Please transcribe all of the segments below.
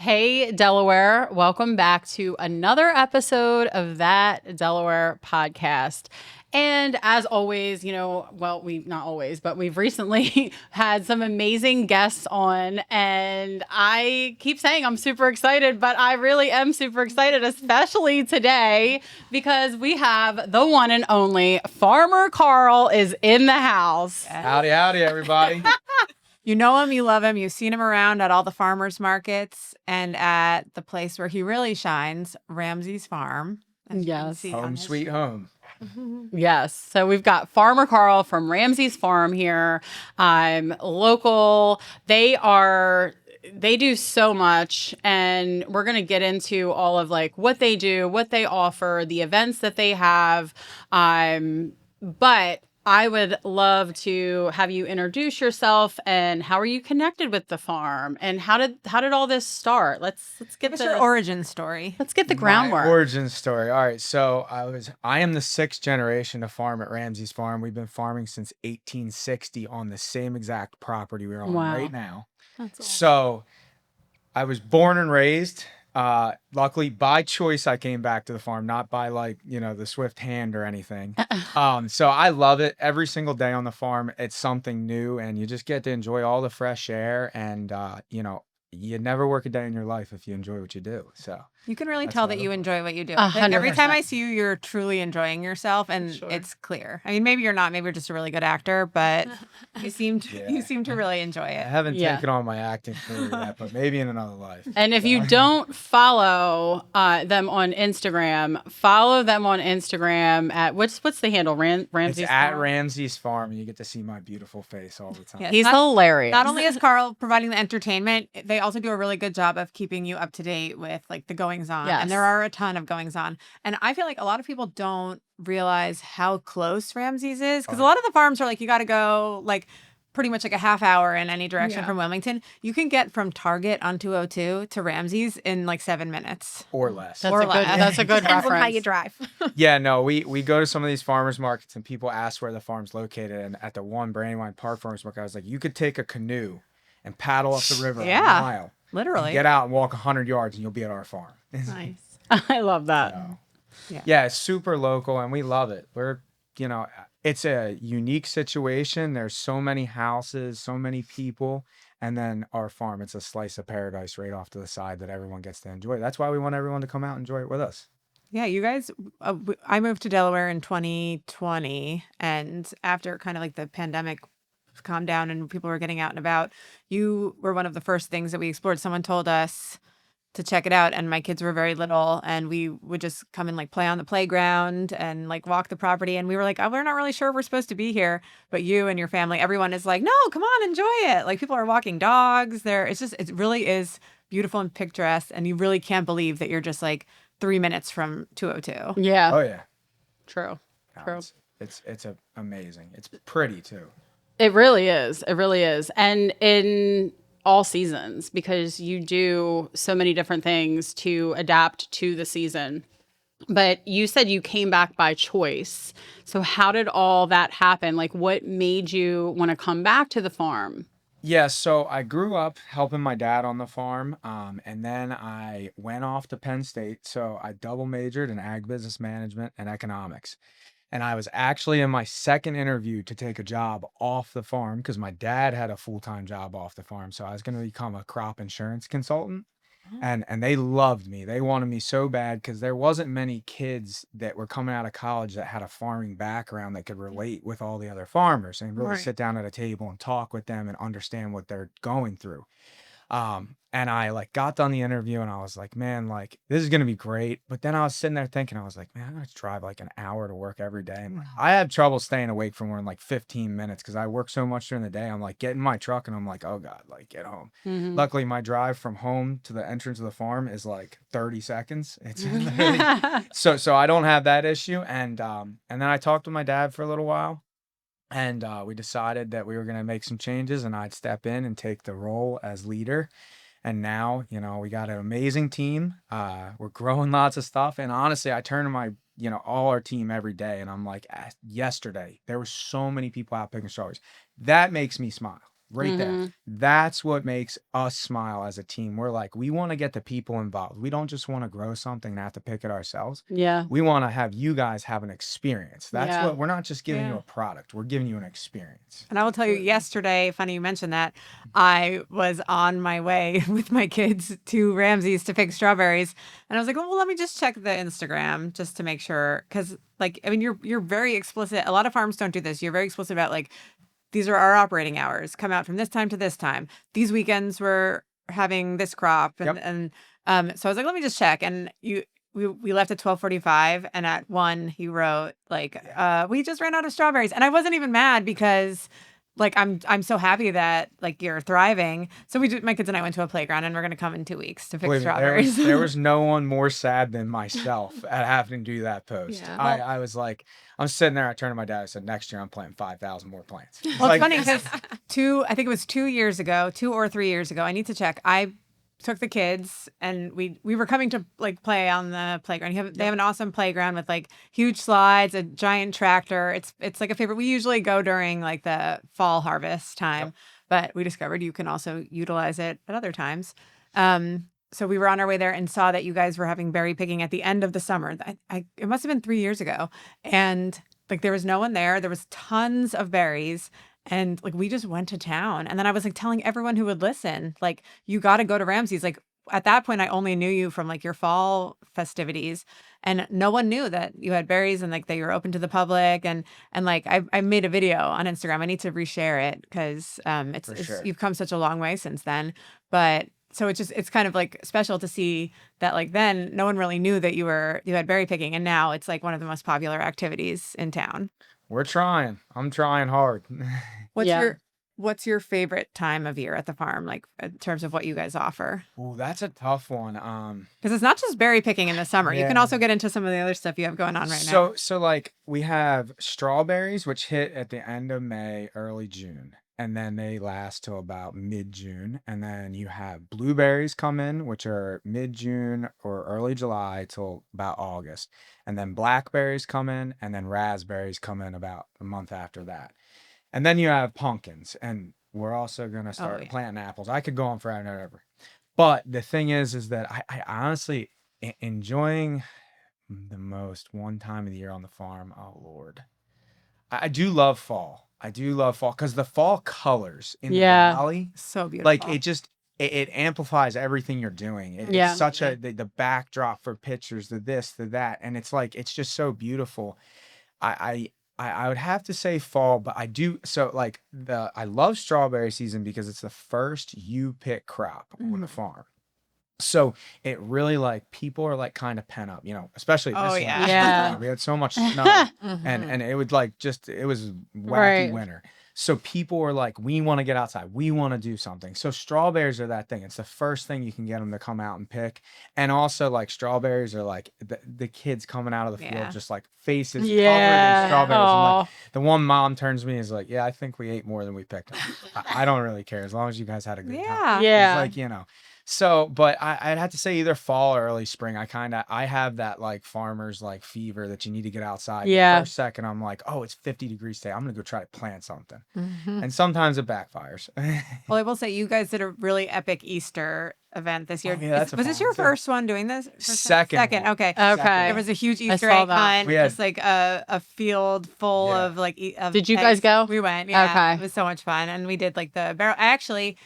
Hey, Delaware. Welcome back to another episode of That Delaware podcast. And as always, not always, but we've recently had some amazing guests on. And I keep saying I'm super excited, but I really am super excited, especially today, because we have the one and only Farmer Carl is in the house. Howdy, everybody. You know him, you love him, you've seen him around at all the farmers markets and at the place where he really shines, Ramsey's farm. Yes. Home sweet home. Yes. So we've got Farmer Carl from Ramsey's Farm here. Local. They do so much, and we're going to get into all of like what they do, what they offer, the events that they have. But I would love to have you introduce yourself and how are you connected with the farm and how did all this start? Let's get your origin story. Let's get the groundwork. My origin story. All right. So I am the sixth generation to farm at Ramsey's Farm. We've been farming since 1860 on the same exact property we're on right now. That's awesome. So I was born and raised. Luckily, by choice, I came back to the farm, not by the swift hand or anything. So I love it. Every single day on the farm, it's something new, and you just get to enjoy all the fresh air. And you never work a day in your life if you enjoy what you do. So you can really tell that you enjoy what you do. 100%. Every time I see you, you're truly enjoying yourself, and it's clear. I mean, maybe you're not. Maybe you're just a really good actor, but you seem to really enjoy it. I haven't taken on my acting career yet, but maybe in another life. And if you don't follow them on Instagram, follow them on Instagram at what's the handle? Ramsey's It's at Ramsey's Farm, and you get to see my beautiful face all the time. Yes. He's hilarious. Not only is Carl providing the entertainment, they also do a really good job of keeping you up to date with like the goings on. Yes. And there are a ton of goings on. And I feel like a lot of people don't realize how close Ramsey's is, because a lot of the farms are like, you got to go like pretty much like a half hour in any direction from Wilmington. You can get from Target on 202 to Ramsey's in like 7 minutes. Or less. That's a good Depends on reference. how you drive. Yeah, no, we go to some of these farmers markets and people ask where the farm's located. And at the one Brandywine Park Farmers Market, I was like, you could take a canoe and paddle up the river a mile. Literally. Get out and walk 100 yards and you'll be at our farm. Nice. I love that. So, yeah, it's super local and we love it. It's a unique situation. There's so many houses, so many people. And then our farm, it's a slice of paradise right off to the side that everyone gets to enjoy. That's why we want everyone to come out and enjoy it with us. Yeah, you guys, I moved to Delaware in 2020. And after kind of like the pandemic calmed down and people were getting out and about, you were one of the first things that we explored. Someone told us to check it out, and my kids were very little, and we would just come and like play on the playground and like walk the property, and we were like, oh, we're not really sure if we're supposed to be here, but you and your family, everyone is like, no, come on, enjoy it. Like people are walking dogs there. It really is beautiful and picturesque, and you really can't believe that you're just like 3 minutes from 202. Yeah. Oh yeah. True. True. It's amazing. It's pretty too. It really is. It really is. And in all seasons, because you do so many different things to adapt to the season. But you said you came back by choice. So how did all that happen? Like what made you want to come back to the farm? Yeah, so I grew up helping my dad on the farm, and then I went off to Penn State. So I double majored in ag business management and economics. And I was actually in my second interview to take a job off the farm because my dad had a full-time job off the farm. So I was going to become a crop insurance consultant. And they loved me. They wanted me so bad because there wasn't many kids that were coming out of college that had a farming background that could relate with all the other farmers and really sit down at a table and talk with them and understand what they're going through. And I like got done the interview and I was like, man, like this is going to be great. But then I was sitting there thinking, I was like, man, I'm going to drive like an hour to work every day. And I have trouble staying awake for more than like 15 minutes because I work so much during the day. I'm like getting in my truck and I'm like, oh God, like get home. Mm-hmm. Luckily, my drive from home to the entrance of the farm is like 30 seconds. It's so I don't have that issue. And then I talked to my dad for a little while. And we decided that we were going to make some changes and I'd step in and take the role as leader. And now, we got an amazing team. We're growing lots of stuff. And honestly, I turn to my, all our team every day. And I'm like, yesterday, there were so many people out picking strawberries. That makes me smile. right there. That's what makes us smile as a team. We're like, we want to get the people involved. We don't just want to grow something and have to pick it ourselves. Yeah. We want to have you guys have an experience. That's Yeah. what we're not just giving you Yeah. a product. We're giving you an experience. And I will tell you, yesterday, funny you mentioned that, I was on my way with my kids to Ramsey's to pick strawberries. And I was like, well, let me just check the Instagram just to make sure. Because, like, I mean, you're very explicit. A lot of farms don't do this. You're very explicit about, like, these are our operating hours. Come out from this time to this time. These weekends we're having this crop. Yep. So I was like, let me just check. And we left at 12:45, and at 1 he wrote like, we just ran out of strawberries. And I wasn't even mad because, like, I'm so happy that, like, you're thriving. So my kids and I went to a playground, and we're gonna come in 2 weeks to pick Believe me, strawberries. there was no one more sad than myself at having to do that post. Yeah. I was like, I'm sitting there, I turned to my dad, I said, next year I'm planting 5,000 more plants. Well, Like, it's funny because I think it was 2 years ago, 2 or 3 years ago. I need to check. I took the kids, and we were coming to, like, play on the playground. They have an awesome playground with, like, huge slides, a giant tractor. It's like a favorite. We usually go during, like, the fall harvest time, but we discovered you can also utilize it at other times. So we were on our way there and saw that you guys were having berry picking at the end of the summer. It must have been 3 years ago, and, like, there was no one there. There was tons of berries. And, like, we just went to town. And then I was, like, telling everyone who would listen, like, you got to go to Ramsey's. Like, at that point, I only knew you from, like, your fall festivities. And no one knew that you had berries and, like, that you were open to the public. And like, I made a video on Instagram. I need to reshare it because sure. you've come such a long way since then. But so it's kind of, like, special to see that, like, then no one really knew that you had berry picking. And now it's, like, one of the most popular activities in town. we're trying. I'm trying hard. What's your favorite time of year at the farm, like, in terms of what you guys offer? Ooh, that's a tough one. Because it's not just berry picking in the summer. You can Yeah. also get into some of the other stuff you have going on right now. So like we have strawberries, which hit at the end of May, early June, and then they last till about mid-June. And then you have blueberries come in, which are mid-June or early July till about August. And then blackberries come in, and then raspberries come in about a month after that. And then you have pumpkins, and we're also gonna start yeah. planting apples. I could go on forever and ever. But the thing is that I honestly enjoying the most one time of the year on the farm. Oh Lord, I do love fall. I do love fall because the fall colors in the valley, So beautiful. like it amplifies everything you're doing. It's such the backdrop for pictures, the this, the that, and it's like it's just so beautiful. I would have to say fall, but I do so like I love strawberry season because it's the first you pick crop on the farm. So it really, like, people are, like, kind of pent up, especially this one. yeah. Yeah. We had so much snow Mm-hmm. and it would, like, it was wacky Right. winter. So people were like, we want to get outside. We want to do something. So strawberries are that thing. It's the first thing you can get them to come out and pick. And also, like, strawberries are like the kids coming out of the field, Yeah. just like faces covered in Yeah. strawberries. And, like, Aw. the one mom turns to me and is like, yeah, I think we ate more than we picked. I don't really care as long as you guys had a good time. Yeah. Yeah. It's like, So, but I'd have to say either fall or early spring. I have that, like, farmer's, like, fever that you need to get outside. Yeah. The first second I'm like, oh, it's 50 degrees today. I'm gonna go try to plant something. Mhm. And sometimes it backfires. Well, I will say you guys did a really epic Easter event this year. Oh, yeah, that's a Was this fun your one, too. first one doing this? Second Second. one. Okay. Okay. There was a huge Easter saw egg that. hunt, We had- just like a field full Yeah. of, like, of Did you guys eggs. go? We went. Yeah. Okay. It was so much fun, and we did, like, the barrel. I actually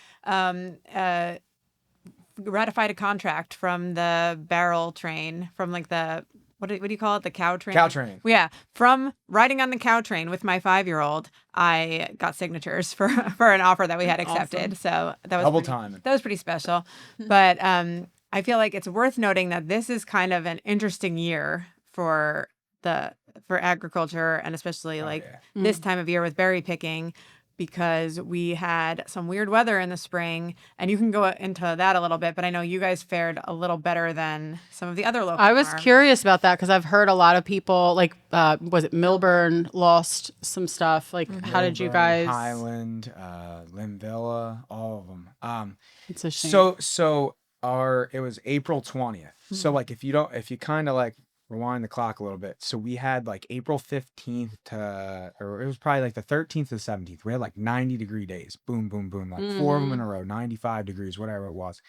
ratified a contract from the barrel train, from, like, the what do you call it? The cow train. Cow train. Yeah, from riding on the cow train with my 5-year-old, I got signatures for an offer that we had accepted. So that was Double pretty, timing. That was pretty special. But I feel like it's worth noting that this is kind of an interesting year for agriculture, and especially Oh, like yeah. this time of year with berry picking, because we had some weird weather in the spring, and you can go into that a little bit, but I know you guys fared a little better than some of the other local I was farms. curious about that because I've heard a lot of people, like, was it Milburn lost some stuff? Like, how did you Milburn, guys? Highland, Linvilla, all of them. It's a shame. So it was April 20th. So, like, if you kind of, like, rewind the clock a little bit. So we had like April 15th to, or it was probably like the 13th to the 17th. We had like 90-degree days. Boom, boom, boom. Like 4 of them in a row, 95 degrees, whatever it was.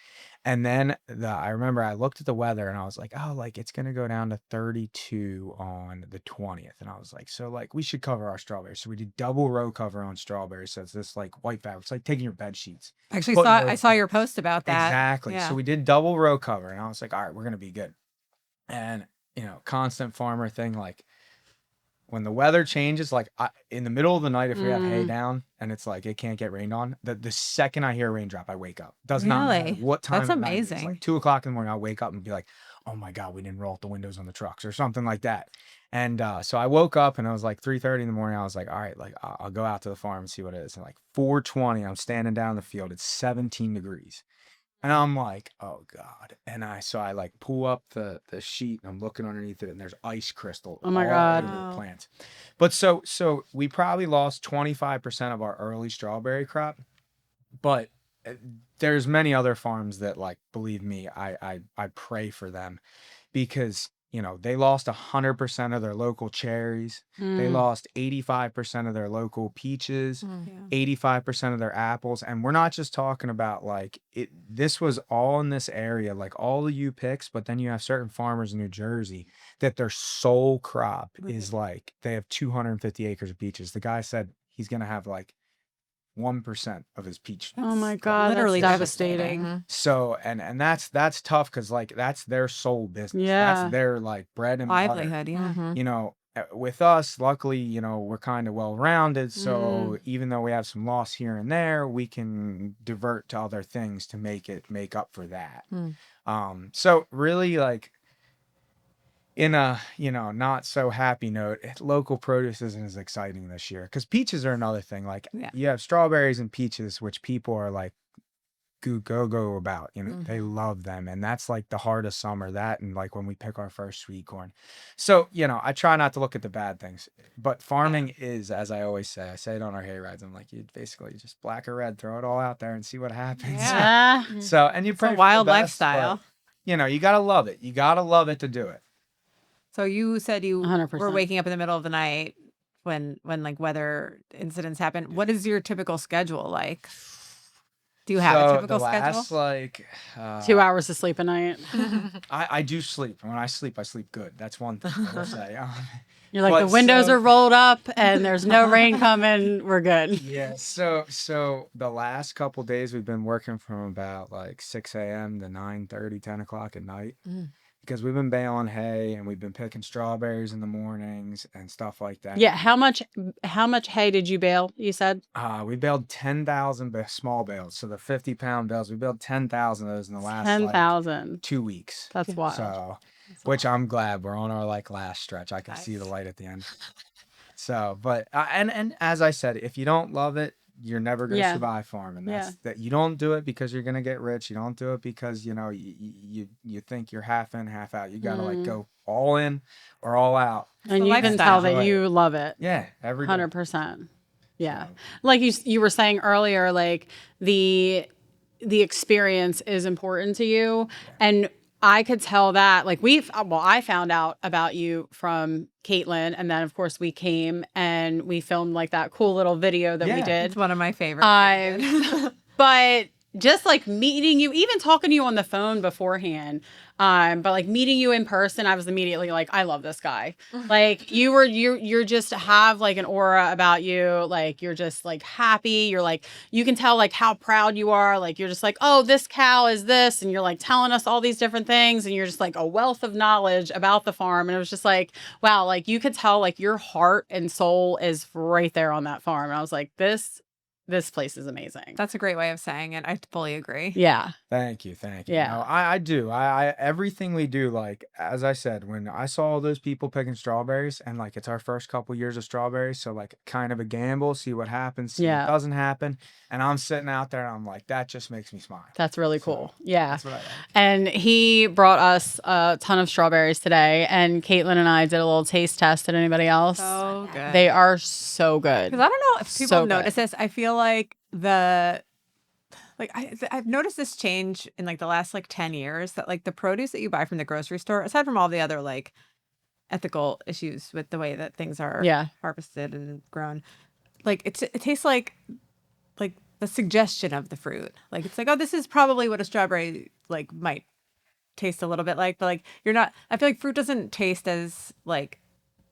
And then I remember I looked at the weather and I was like, oh, like it's going to go down to 32 on the 20th. And I was like, so like we should cover our strawberries. So we did double row cover on strawberries. So it's this like white fabric. It's like taking your bed sheets. Actually, putting I those saw your post about that. Exactly. Yeah. So we did double row cover and I was like, all right, we're going to be good. And, constant farmer thing, like when the weather changes, like in the middle of the night, if we have hay down and it's like it can't get rained on, the second I hear a raindrop, I wake up. Does not matter Really? what time. That's of night it is. amazing. Like 2 o'clock in the morning, I'll wake up and be like, oh my God, we didn't roll up the windows on the trucks or something like that. And so I woke up and I was like 3:30 in the morning. I was like, all right, like I'll go out to the farm and see what it is. And like 4:20, I'm standing down in the field. It's 17 degrees. And I'm like, oh God. And I like pull up the sheet and I'm looking underneath it and there's ice crystal Oh my all God. over the Wow. plants. But so we probably lost 25% of our early strawberry crop. But there's many other farms that, like, believe me, I pray for them because they lost 100% of their local cherries. They lost 85% of their local peaches, Yeah. 85% of their apples. And we're not just talking about like this was all in this area, like all the U picks, but then you have certain farmers in New Jersey that their sole crop is like they have 250 acres of peaches. The guy said he's gonna have like 1% of his peach. Oh my That's God, literally that's devastating. devastating. So and that's tough because like that's their sole business. Yeah. That's their like bread and butter. Livelihood, yeah. With us, luckily, we're kind of well rounded. So even though we have some loss here and there, we can divert to other things to make up for that. So really, like, in a not so happy note, local produce isn't as exciting this year because peaches are another thing. Like, Yeah. you have strawberries and peaches, which people are like go about, they love them, and that's like the heart of summer, that and like when we pick our first sweet corn. So I try not to look at the bad things, but farming is, as I always say, I say it on our hay rides, I'm like, you basically just black or red, throw it all out there and see what happens. Yeah. So, and you pray a for the wild best, but, lifestyle. you gotta love it. You gotta love it to do it. So you said you 100%. were waking up in the middle of the night when like weather incidents happen. What is your typical schedule like? Do you have a So typical the schedule? last like 2 hours of sleep a night. I do sleep. When I sleep good. That's one thing I will say. You're like, But the windows so- are rolled up and there's no rain coming. We're good. Yeah, so the last couple days we've been working from about like 6 a.m. to 9:30, 10 o'clock at night because we've been baling hay and we've been picking strawberries in the mornings and stuff like that. Yeah. How much hay did you bale? You said We baled 10,000 small bales, so the 50-pound bales. We baled 10,000 of those in the last 10,000. 2 weeks. That's wild. So, which I'm glad we're on our like last stretch. I can see the light at the end. So, but and as I said, if you don't love it, you're never going to survive farming. That's that you don't do it because you're going to get rich. You don't do it because you think you're half in, half out. You got to like go all in or all out. And the you can tell lifestyle. that you love it. Yeah, every day. 100%. Yeah. So. Like you were saying earlier, like the experience is important to you. And I could tell that, like, I found out about you from Caitlin, and then of course we came and we filmed like that cool little video that we Yeah. did. It's one of my favorites. But just like meeting you, even talking to you on the phone beforehand, but like meeting you in person, I was immediately like, I love this guy. Like you're just have like an aura about you. Like you're just like happy. You're like, you can tell like how proud you are. Like you're just like, oh, this cow is this. And you're like telling us all these different things. And you're just like a wealth of knowledge about the farm. And it was just like, wow, like you could tell like your heart and soul is right there on that farm. And I was like, this place is amazing. That's a great way of saying it. I fully agree. Yeah. Thank you. Yeah. No, I do. I everything we do, like, as I said, when I saw all those people picking strawberries, and like it's our first couple years of strawberries, so like kind of a gamble, see what happens, see what doesn't happen, and I'm sitting out there and I'm like, that just makes me smile. That's really cool. Yeah. That's what I like. And he brought us a ton of strawberries today, and Caitlin and I did a little taste test. Did anybody else? So good. They are so good. Because I don't know if people So good. notice this. I feel like I've noticed this change in like the last like 10 years that like the produce that you buy from the grocery store, aside from all the other like ethical issues with the way that things are Yeah. harvested and grown. Like it tastes like the suggestion of the fruit. Like it's like, oh, this is probably what a strawberry like might taste a little bit like, but like you're not. I feel like fruit doesn't taste as like,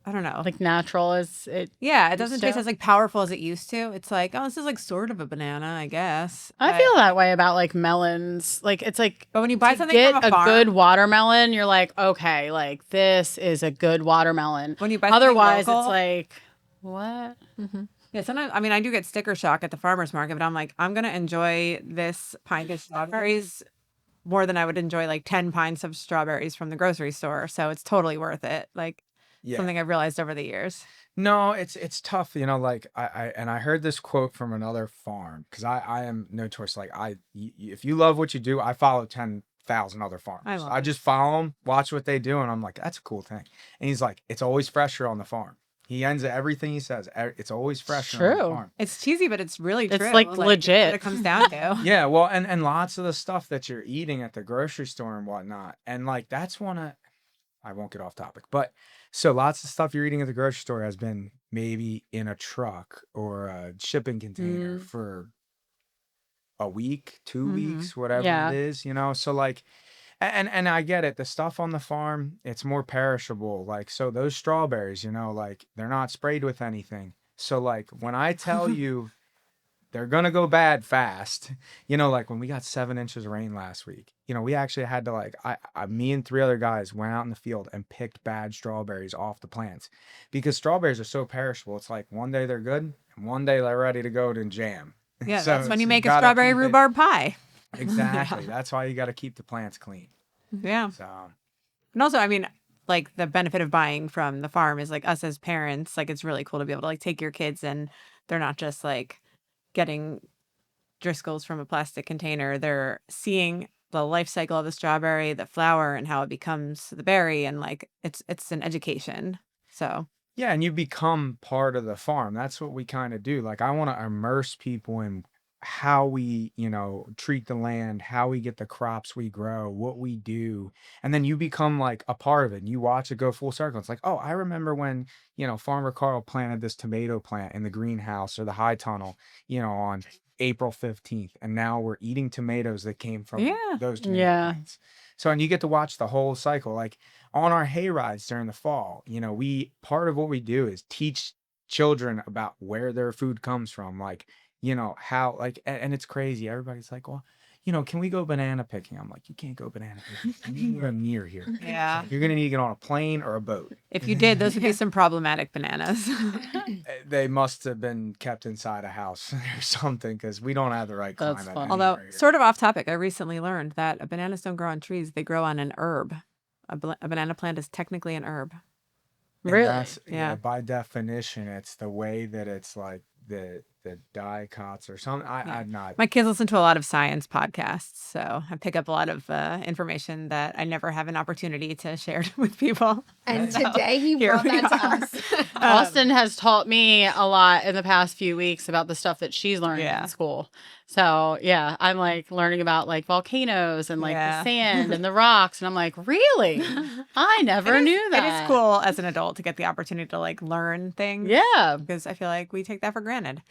I don't know. Like natural as it. Yeah, it doesn't taste to. as like powerful as it used to. It's like, oh, this is like sort of a banana, I guess. I But- feel that way about like melons. Like it's like But when you buy to something get from a a farm, good watermelon, you're like, okay, like this is a good watermelon. when you buy something Otherwise, local, it's like what? yeah, sometimes I mean I do get sticker shock at the farmer's market, but I'm like, I'm gonna enjoy this pint of strawberries more than I would enjoy like 10 pints of strawberries from the grocery store. So it's totally worth it. Like Yeah. something I've realized over the years. No, it's tough, like I heard this quote from another farm because I am notorious like if you love what you do, I follow 10,000 other farmers. love I it. just follow them, watch what they do, and I'm like, that's a cool thing. And he's like, it's always fresher on the farm. He ends everything he says. It's always fresher on the true. farm. It's cheesy, but it's really It's true. like That's legit. what it comes down to. Yeah, well, and lots of the stuff that you're eating at the grocery store and whatnot, and like that's one of I won't get off topic, but so lots of stuff you're eating at the grocery store has been maybe in a truck or a shipping container for a week, 2 weeks, whatever Yeah. it is, So like, and I get it. The stuff on the farm, it's more perishable. Like, so those strawberries, like they're not sprayed with anything. So like when I tell you they're gonna go bad fast. Like when we got 7 inches of rain last week, we actually had to like me and 3 other guys went out in the field and picked bad strawberries off the plants because strawberries are so perishable. It's like one day they're good and one day they're ready to go to jam. Yeah, So that's when you make a gotta strawberry keep it- rhubarb pie. Exactly. That's why you got to keep the plants clean. Yeah. So And also, I mean, like the benefit of buying from the farm is like us as parents, like it's really cool to be able to like take your kids and they're not just like getting Driscoll's from a plastic container. They're seeing the life cycle of the strawberry, the flower, and how it becomes the berry, and like it's an education. So yeah, and you become part of the farm. That's what we kind of do. Like I want to immerse people in how we, treat the land, how we get the crops we grow, what we do. And then you become like a part of it and you watch it go full circle. It's like, oh, I remember when, Farmer Carl planted this tomato plant in the greenhouse or the high tunnel, on April 15th. And now we're eating tomatoes that came from Yeah. those tomato Yeah. plants. So, and you get to watch the whole cycle. Like on our hay rides during the fall, part of what we do is teach children about where their food comes from. Like, how like and it's crazy. Everybody's like, well, can we go banana picking? I'm like, you can't go banana picking. You go near here. yeah, You're gonna need to get on a plane or a boat. if you did, those would be some problematic bananas. They must have been kept inside a house or something because we don't have the right That's climate. funny. Although, anywhere here. sort of off topic, I recently learned that bananas don't grow on trees; they grow on an herb. A banana plant is technically an herb. And Really? that's- Yeah. by definition, it's the way that it's like the dicots or something. I'm not. My kids listen to a lot of science podcasts, so I pick up a lot of information that I never have an opportunity to share with people. And So, today he here brought we that to are. us. Austin has taught me a lot in the past few weeks about the stuff that she's learning Yeah. in school. So yeah, I'm like learning about like volcanoes and like Yeah. the sand and the rocks, and I'm like, really? I never knew that. It is cool as an adult to get the opportunity to like learn things. Yeah, Because I feel like we take that for granted.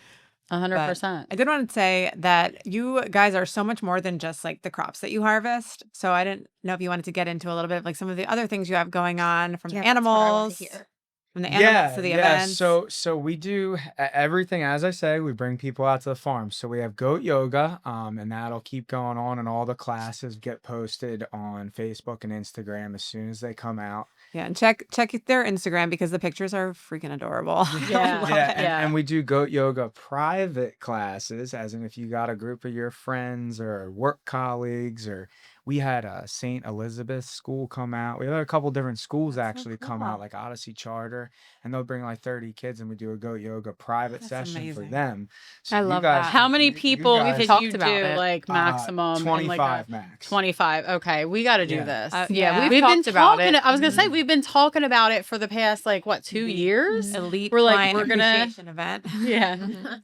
100%. I did want to say that you guys are so much more than just like the crops that you harvest. So I didn't know if you wanted to get into a little bit of like some of the other things you have going on from Yeah, the that's what I wanna animals, hear. from the animals to the events. So we do everything. As I say, we bring people out to the farm. So we have goat yoga, and that'll keep going on, and all the classes get posted on Facebook and Instagram as soon as they come out. Yeah, and check their Instagram because the pictures are freaking adorable. Yeah. Love Yeah, it. and we do goat yoga private classes, as in if you got a group of your friends or work colleagues, or we had a St. Elizabeth's school come out. We had a couple different schools That's so actually come cool. out, like Odyssey Charter, and they'll bring like 30 kids, and we do a goat yoga private That's session for amazing. them. I you love guys- that. How many you people guys- could talked you do about it. like maximum? in, like, 25 a- max. 25. Okay, we got to do Yeah. this. Yeah, We've been talked about talking. it. I was gonna say we've been talking about it for the past like what 2 years. Elite We're like, client we're gonna- appreciation event. Yeah.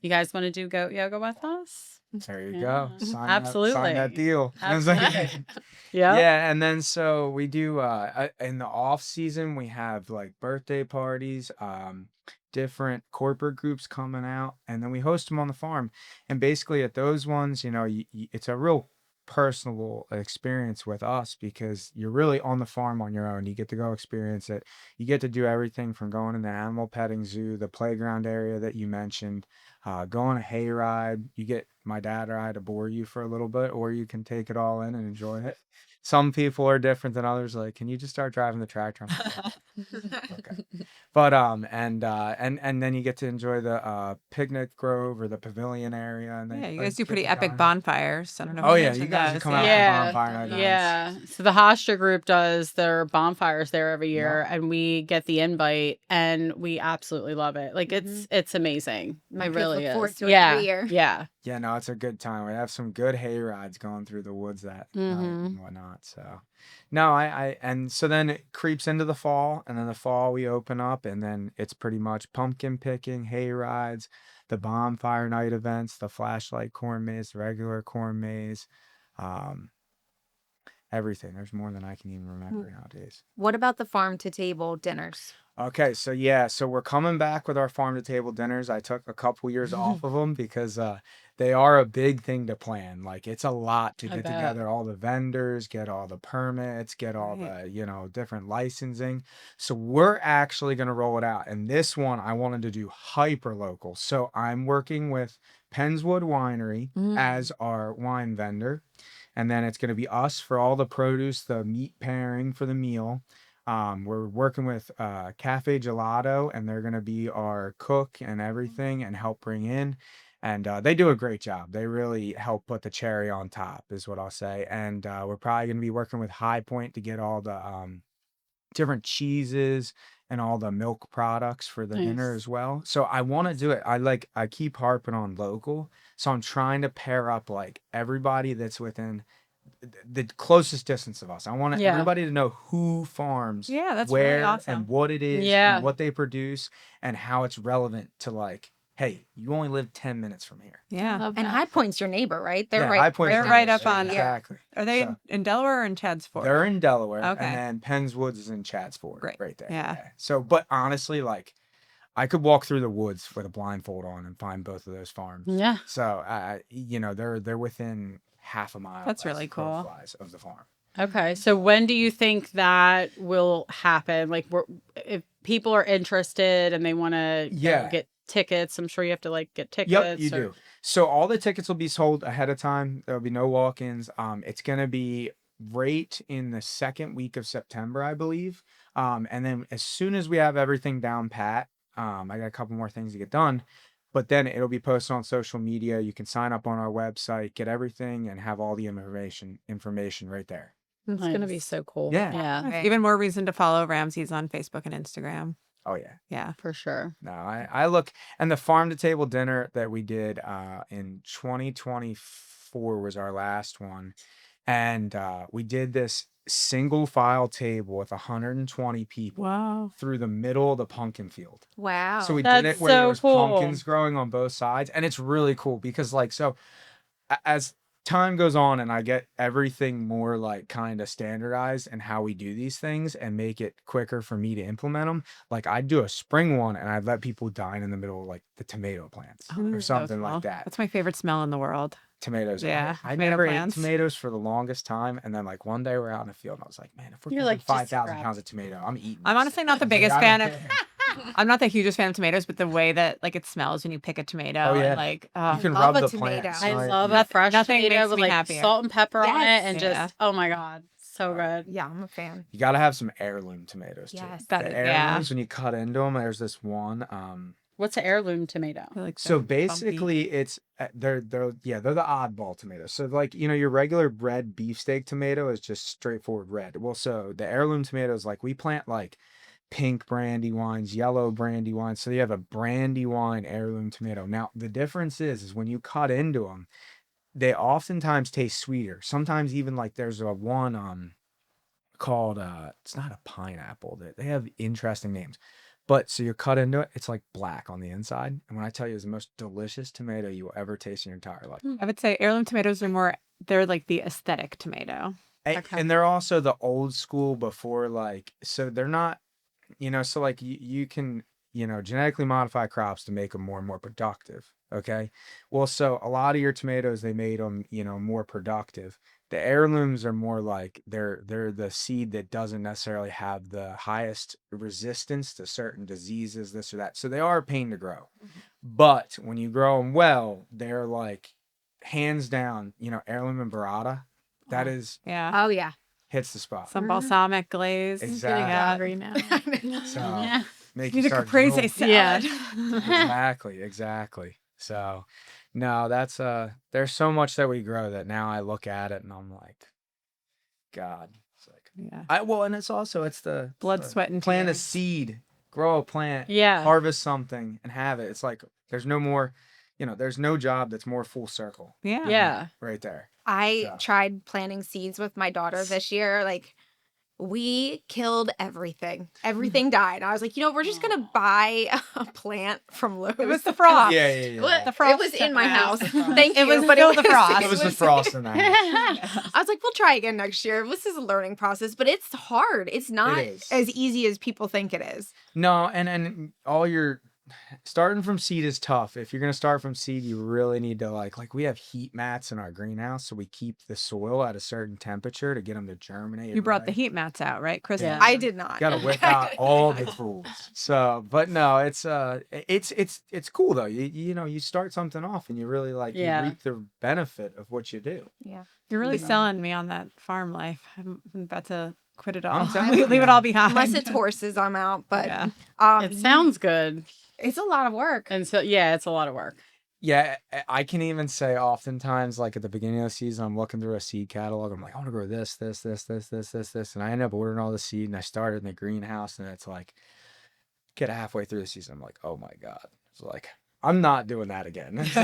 You guys want to do goat yoga with us? There you Yeah. go. Sign that Absolutely. deal. Absolutely. Yeah. Yeah, and then so we do in the off season we have like birthday parties, different corporate groups coming out, and then we host them on the farm. And basically at those ones, it's a real personable experience with us because you're really on the farm on your own. You get to go experience it. You get to do everything from going in the animal petting zoo, the playground area that you mentioned, go on a hayride. You get my dad or I to bore you for a little bit, or you can take it all in and enjoy it. Some people are different than others. Like, can you just start driving the tractor? I'm like, okay. But and then you get to enjoy the picnic grove or the pavilion area, and Yeah, they you like guys do get pretty the epic guy. bonfires. I don't know if Oh you yeah, you mentioned guys should those. come out for Yeah. bonfire night. Yeah. So the Hofstra group does their bonfires there every Yep. year, and we get the invite, and we absolutely love it. Like it's amazing. My It kids really look forward is. to it Yeah. every year. Yeah. Yeah, no, it's a good time. We have some good hay rides going through the woods that night Mm-hmm. and whatnot. So, no, and so then it creeps into the fall, and then the fall we open up, and then it's pretty much pumpkin picking, hay rides, the bonfire night events, the flashlight corn maze, the regular corn maze, um, everything. There's more than I can even remember nowadays. What about the farm to table dinners? Okay, so yeah, so we're coming back with our farm to table dinners. I took a couple years off of them because they are a big thing to plan. Like it's a lot to I get bet. together all the vendors, get all the permits, get all Right. the, different licensing. So we're actually going to roll it out. And this one I wanted to do hyper local. So I'm working with Pennswood Winery as our wine vendor. And then it's going to be us for all the produce, the meat pairing for the meal. We're working with Cafe Gelato, and they're going to be our cook and everything and help bring in. And they do a great job. They really help put the cherry on top, is what I'll say. And we're probably going to be working with High Point to get all the different cheeses and all the milk products for the dinner Nice. as well. So I want to do it. I keep harping on local. So I'm trying to pair up like everybody that's within the closest distance of us. I want Yeah. everybody to know who farms Yeah, that's really where awesome. and what it is Yeah. and what they produce and how it's relevant to like, hey, you only live 10 minutes from here. Yeah. Love And that. High Point's your neighbor, right? They're Yeah, right. High Point's They're your right neighbor. up on- Exactly. Are they So in Delaware or in Chadsford? they're in Delaware, Okay. and then Penns Woods is in Chadsford, Great. right there. Yeah. So, but honestly, like, I could walk through the woods with a blindfold on and find both of those farms. Yeah. So, they're within half a mile. That's as really the crow cool. flies of the farm. Okay. So when do you think that will happen? Like, if people are interested and they want to Yeah. get tickets, I'm sure you have to like get tickets. Yep, you or- do. So all the tickets will be sold ahead of time. There'll be no walk-ins. It's gonna be right in the second week of September, I believe. And then as soon as we have everything down pat, I got a couple more things to get done, but then it'll be posted on social media. You can sign up on our website, get everything, and have all the information right there. It's going to be Nice. so cool. Yeah. Yeah, Right. Even more reason to follow Ramsey's on Facebook and Instagram. Oh yeah. Yeah. for sure. No, I look, and the farm to table dinner that we did in 2024 was our last one. And we did this single file table with 120 people Wow. through the middle of the pumpkin field. Wow. So we did That's it where there so was cool. pumpkins growing on both sides. And it's really cool because like, so as time goes on and I get everything more like kind of standardized and how we do these things and make it quicker for me to implement them. Like I'd do a spring one and I'd let people dine in the middle of like the tomato plants or So something cool. like that. That's my favorite smell in the world. Tomatoes. Yeah, I tomato never plants. ate tomatoes for the longest time. And then like one day we're out in the field and I was like, man, if we're You're cooking like, just 5,000 grab- pounds of tomato, I'm eating. I'm this. honestly not the Like, biggest I don't fan of. care. I'm not the hugest fan of tomatoes, but the way that like it smells when you pick a tomato, Oh, yeah. and like You can love rub a the tomato. plants. I right? love Yeah. a fresh Nothing tomato makes with me like happier. salt and pepper on it, Yes. and Yeah. just oh my god, so good. Yeah, I'm a fan. You got to have some heirloom tomatoes too. Yes. That The is- yeah. heirlooms, when you cut into them, there's this one. What's an heirloom tomato? I like So the basically, it's they're the oddball tomatoes. So like your regular red beefsteak tomato is just straightforward red. Well, so the heirloom tomatoes, like we plant like pink brandy wines, yellow brandy wines. So you have a brandy wine heirloom tomato. Now the difference is when you cut into them, they oftentimes taste sweeter. Sometimes even like there's a one called it's not a pineapple. They have interesting names. But so you cut into it, it's like black on the inside. And when I tell you, it's the most delicious tomato you will ever taste in your entire life. I would say heirloom tomatoes are they're like the aesthetic tomato. Okay. And they're also the old school before, like, so they're not, so like you can, genetically modify crops to make them more and more productive. Okay. Well, so a lot of your tomatoes, they made them, more productive. The heirlooms are more like they're the seed that doesn't necessarily have the highest resistance to certain diseases, this or that. So they are a pain to grow. But when you grow them well, they're like hands down, heirloom and burrata. That is Yeah. Oh yeah. hits the spot. Some balsamic glaze. Exactly. Yeah. Hungry now. So Yeah. make Need you a start caprese drooling. salad. Exactly. So no, that's there's so much that we grow that now I look at it and I'm like, God. It's like Yeah. and it's the Blood, sweat, and plant a tears. seed, grow a plant, Yeah. harvest something and have it. It's like there's no more, there's no job that's more full circle Yeah. Yeah. right there. I So. tried planting seeds with my daughter this year. Like, we killed everything. Everything died. I was like, we're just gonna buy a plant from Lowe's. It was the frost. What? The frost It was in took my it. house. It was the frost. Thank you. It was but still the frost. It was the frost in that. I was like, we'll try again next year. This is a learning process, but it's hard. It's not is. as easy as people think it is. No, and all your starting from seed is tough. If you're gonna start from seed, you really need to like we have heat mats in our greenhouse, so we keep the soil at a certain temperature to get them to germinate. You brought the right. heat mats out, right, Chris? Yeah. I did not. Got to whip out all the tools. So, but no, it's cool though. You start something off and you really Yeah. you reap the benefit of what you do. Yeah. You're really Yeah. selling me on that farm life. I'm about to quit it all. I'm telling you. Leave it all behind. Unless it's horses, I'm out. But Yeah. It sounds good. it's a lot of work. And so, yeah, it's a lot of work. Yeah, I can even say oftentimes, like at the beginning of the season, I'm looking through a seed catalog. I'm like, I want to grow this, and I end up ordering all the seed. And I started in the greenhouse, and it's like, get halfway through the season, I'm like, oh my God, it's like I'm not doing that again. It's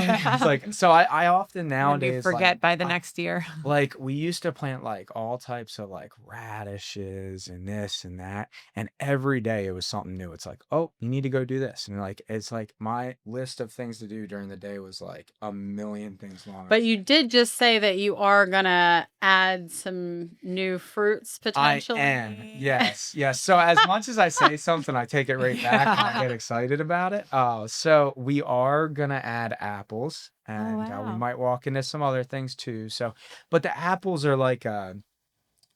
like so. I often And nowadays you forget like, by the next year. like we used to plant like all types of like radishes and this and that, and every day it was something new. It's like, oh, you need to go do this, and like it's like my list of things to do during the day was like a million things long. But you did just say that you are gonna add some new fruits potentially. I am, yes. So as much as I say something, I take it right back and I get excited about it. So we are gonna add apples, and we wow. might walk into some other things too. So, but the apples are like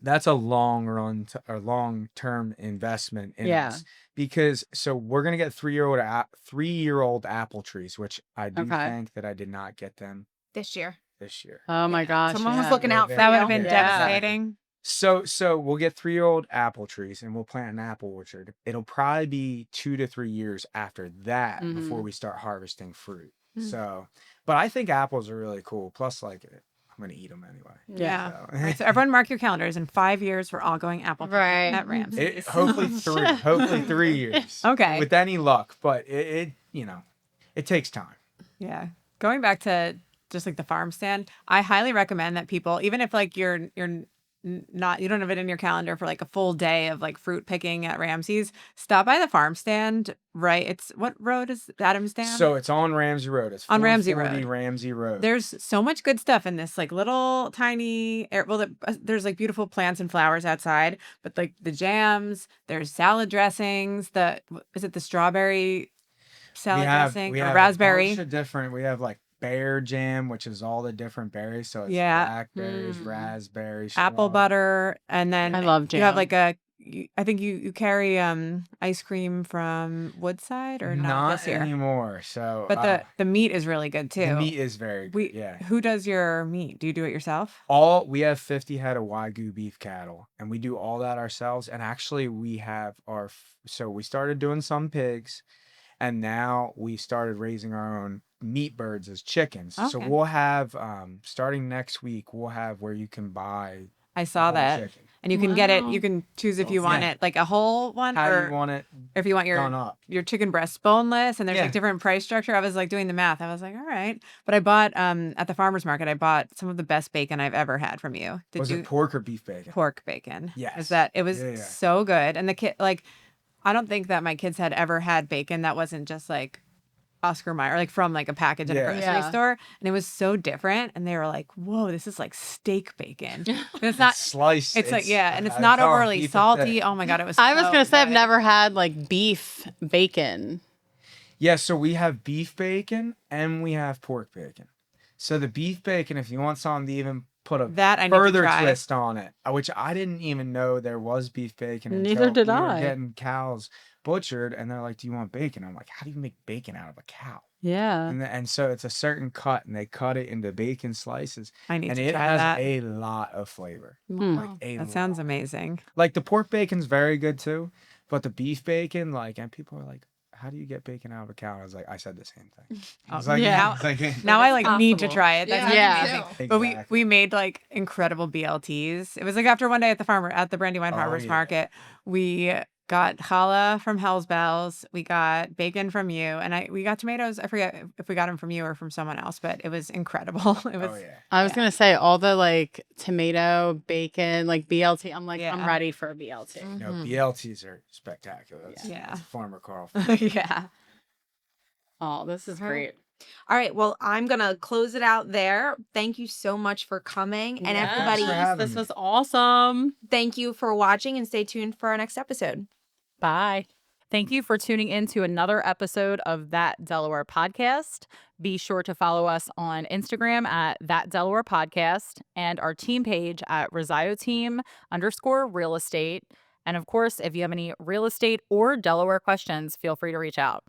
that's a long run or long term investment in Yeah. us, because so we're gonna get 3-year-old apple trees, which I do Okay. think that I did not get them This year. this year. Oh my gosh. Someone was yeah. looking out for That would you. have been Yeah. devastating. So we'll get 3-year-old apple trees and we'll plant an apple orchard. It'll probably be 2 to 3 years after that before Mhm. we start harvesting fruit. Mm. So, but I think apples are really cool. Plus, like, I'm gonna eat them anyway. Yeah. So. All right, so everyone mark your calendars. In 5 years, we're all going apple picking Right. at Ramsey. Hopefully 3. Hopefully 3 years. Okay. With any luck, but it takes time. Yeah. Going back to just like the farm stand, I highly recommend that people, even if like you're not, you don't have it in your calendar for like a full day of like fruit picking at Ramsey's, stop by the farm stand, right? It's what road is Adams Dam? So it's on Ramsey Road. It's On Ramsey 440 Road. Ramsey Road. There's so much good stuff in this like little tiny there's like beautiful plants and flowers outside, but like the jams, there's salad dressings, is it the strawberry salad dressing we or have raspberry? a bunch of different. We have like bear jam, which is all the different berries. So it's Yeah. blackberries, Mm. raspberries, Apple butter, and then I love you have jam. like I think you carry ice cream from Woodside or not this year. anymore. So, But the meat is really good too. the meat is very good. Yeah. Who does your meat? Do you do it yourself? We have 50 head of Wagyu beef cattle, and we do all that ourselves. And actually, we have so we started doing some pigs, and now we started raising our own meat birds as chickens. So Okay. we'll have starting next week, we'll have where you can buy I saw whole that. chicken. And you can get it. Wow. You can choose if Oh, you want yeah. it like a whole one, How or do you want it if you want done up? your chicken breast boneless. And there's Yeah. like different price structure. I was like doing the math. I was like, all right. But I bought at the farmer's market. I bought some of the best bacon I've ever had from you. Was you it pork or beef bacon? pork bacon? Yes. Is that it was Yeah. so good. And the kid like I don't think that my kids had ever had bacon that wasn't just like Oscar Mayer, like from like a package at a Yeah. grocery Yeah. store. And it was so different. And they were like, whoa, this is like steak bacon. And it's not, Sliced. it's like, yeah. And it's I not call 'em overly beef and salty. thick. Oh my God. It was I was so gonna say I've good. never had like beef bacon. Yeah, so we have beef bacon and we have pork bacon. So the beef bacon, if you want something to even put a That I need to further try. twist on it, which I didn't even know there was beef bacon Neither until did we were I. getting cows butchered, and they're like, "Do you want bacon?" I'm like, "How do you make bacon out of a cow?" Yeah. And so it's a certain cut, and they cut it into bacon slices, I need and to it try has that. a lot of flavor. Hmm. Like a That sounds lot. amazing. Like the pork bacon's very good too, but the beef bacon, like, and people are like, "How do you get bacon out of a cow?" I was like, I said the same thing. I was like, yeah. it's like, Now I it's like need to possible. try it. That's Yeah. amazing. But we made like incredible BLTs. It was like after one day at the Brandywine Oh, Farmers yeah. Market, we got challah from Hell's Bells, we got bacon from you, and we got tomatoes. I forget if we got them from you or from someone else, but it was incredible. It was Oh yeah. I was gonna say all the like tomato, bacon, like BLT. I'm like, I'm Yeah. ready for a BLT. No, Mhm. BLTs are spectacular. That's, Yeah. that's Farmer Carl. yeah. Oh, this is All right. great. All right. Well, I'm going to close it out there. Thank you so much for coming. And Yes, everybody, for having this me. was awesome. thank you for watching and stay tuned for our next episode. Bye. Thank you for tuning in to another episode of That Delaware Podcast. Be sure to follow us on Instagram at That Delaware Podcast and our team page at RosaioTeam_real estate. And of course, if you have any real estate or Delaware questions, feel free to reach out.